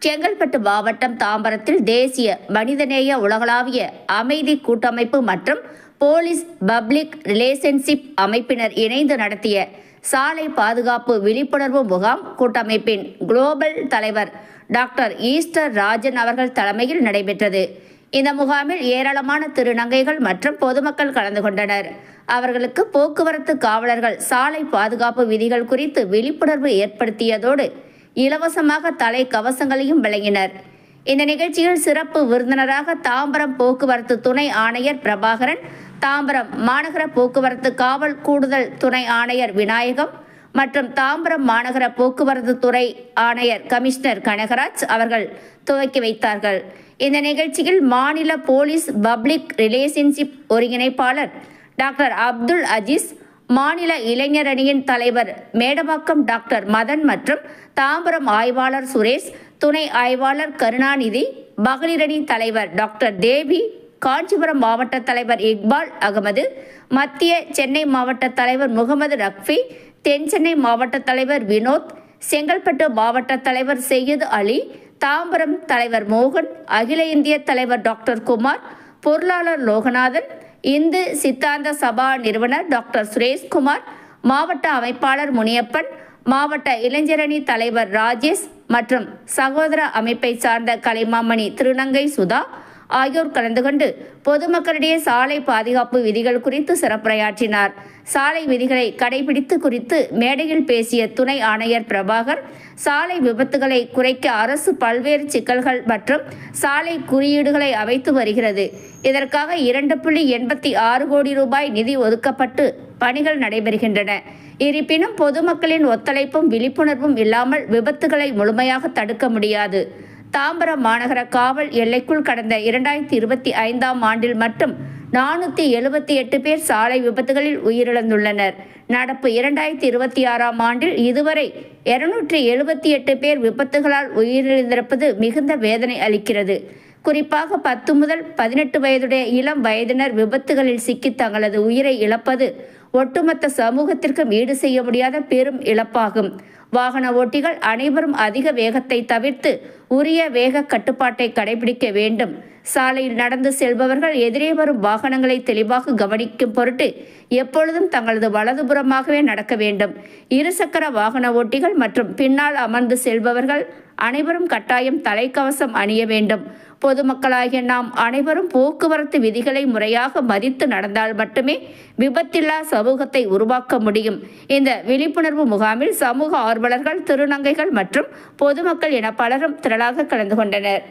செங்கல்பட்டு மாவட்டம் தாம்பரத்தில் தேசிய மனிதநேய உலகளாவிய அமைதி கூட்டமைப்பு மற்றும் போலீஸ் பப்ளிக் ரிலேஷன்ஷிப் அமைப்பினர் இணைந்து நடத்திய சாலை பாதுகாப்பு விழிப்புணர்வு முகாம் கூட்டமைப்பின் குளோபல் தலைவர் டாக்டர் ஈஸ்டர் ராஜன் அவர்கள் தலைமையில் நடைபெற்றது. இந்த முகாமில் ஏராளமான திருநங்கைகள் மற்றும் பொதுமக்கள் கலந்து கொண்டனர். அவர்களுக்கு போக்குவரத்து காவலர்கள் சாலை பாதுகாப்பு விதிகள் குறித்து விழிப்புணர்வு ஏற்படுத்தியதோடு இலவசமாக தலை கவசங்களையும் வழங்கினர். இந்த நிகழ்ச்சியில் சிறப்பு விருந்தினராக தாம்பரம் போக்குவரத்து துணை ஆணையர் பிரபாகரன், தாம்பரம் மாநகர போக்குவரத்து காவல் கூடுதல் துணை ஆணையர் விநாயகம் மற்றும் தாம்பரம் மாநகர போக்குவரத்து துறை ஆணையர் கமிஷனர் கனகராஜ் அவர்கள் துவக்கி வைத்தார்கள். இந்த நிகழ்ச்சியில் மாநில போலீஸ் பப்ளிக் ரிலேஷன்ஷிப் ஒருங்கிணைப்பாளர் டாக்டர் அப்துல் அஜீஸ், மாநில இளைஞர் அணியின் தலைவர் மேடவாக்கம் டாக்டர் மதன் மற்றும் தாம்பரம் ஆய்வாளர் சுரேஷ், துணை ஆய்வாளர் கருணாநிதி, மகளிரணி தலைவர் டாக்டர் தேவி, காஞ்சிபுரம் மாவட்ட தலைவர் இக்பால் அகமது, மத்திய சென்னை மாவட்ட தலைவர் முகமது ரக்ஃபி, தென் சென்னை மாவட்ட தலைவர் வினோத், செங்கல்பட்டு மாவட்ட தலைவர் செய்யது அலி, தாம்பரம் தலைவர் மோகன், அகில இந்திய தலைவர் டாக்டர் குமார், பொருளாளர் லோகநாதன், இந்து சித்தாந்த சபா நிறுவனர் டாக்டர் சுரேஷ்குமார், மாவட்ட அமைப்பாளர் முனியப்பன், மாவட்ட இளைஞரணி தலைவர் ராஜேஷ் மற்றும் சகோதர அமைப்பை சார்ந்த கலைமாமணி திருநங்கை சுதா ஆகியோர் கலந்து கொண்டு பொதுமக்களிடையே சாலை பாதுகாப்பு விதிகள் குறித்து சிறப்புரையாற்றினார். சாலை விதிகளை கடைபிடித்து குறித்து மேடையில் பேசிய துணை ஆணையர் பிரபாகர், சாலை விபத்துகளை குறைக்க அரசு பல்வேறு சிக்கல்கள் மற்றும் சாலை குறியீடுகளை அமைத்து வருகிறது. இதற்காக 2.86 கோடி ரூபாய் நிதி ஒதுக்கப்பட்டு பணிகள் நடைபெறுகின்றன. இருப்பினும் பொதுமக்களின் ஒத்துழைப்பும் விழிப்புணர்வும் இல்லாமல் விபத்துகளை முழுமையாக தடுக்க முடியாது. தாம்பரம் மாநகர காவல் எல்லைக்குள் கடந்த 2025ஆம் ஆண்டில் மட்டும் 478 பேர் சாலை விபத்துகளில் உயிரிழந்துள்ளனர். நடப்பு 2026ஆம் ஆண்டில் இதுவரை 278 பேர் விபத்துகளால் உயிரிழந்திருப்பது மிகுந்த வேதனை அளிக்கிறது. குறிப்பாக 10 முதல் 18 வயதுடைய இளம் வயதினர் விபத்துகளில் சிக்கி தங்களது உயிரை இழப்பது ஒட்டுமொத்த சமூகத்திற்கும் ஈடு செய்ய முடியாத பெரும் இழப்பாகும். வாகன ஓட்டிகள் அனைவரும் அதிக வேகத்தை தவிர்த்து உரிய வேக கட்டுப்பாட்டை கடைபிடிக்க வேண்டும். சாலையில் நடந்து செல்பவர்கள் எதிரே வரும் வாகனங்களை தெளிவாக கவனிக்கும் பொருட்டு எப்பொழுதும் தங்களது வலதுபுறமாகவே நடக்க வேண்டும். இருசக்கர வாகன ஓட்டிகள் மற்றும் பின்னால் அமர்ந்து செல்பவர்கள் அனைவரும் கட்டாயம் தலைக்கவசம் அணிய வேண்டும். பொதுமக்களாகிய நாம் அனைவரும் போக்குவரத்து விதிகளை முறையாக மதித்து நடந்தால் மட்டுமே விபத்தில்லா சமூகத்தை உருவாக்க முடியும். இந்த விழிப்புணர்வு முகாமில் சமூக ஆர்வலர்கள், திருநங்கைகள் மற்றும் பொதுமக்கள் என பலரும் திரளாக கலந்து கொண்டனர்.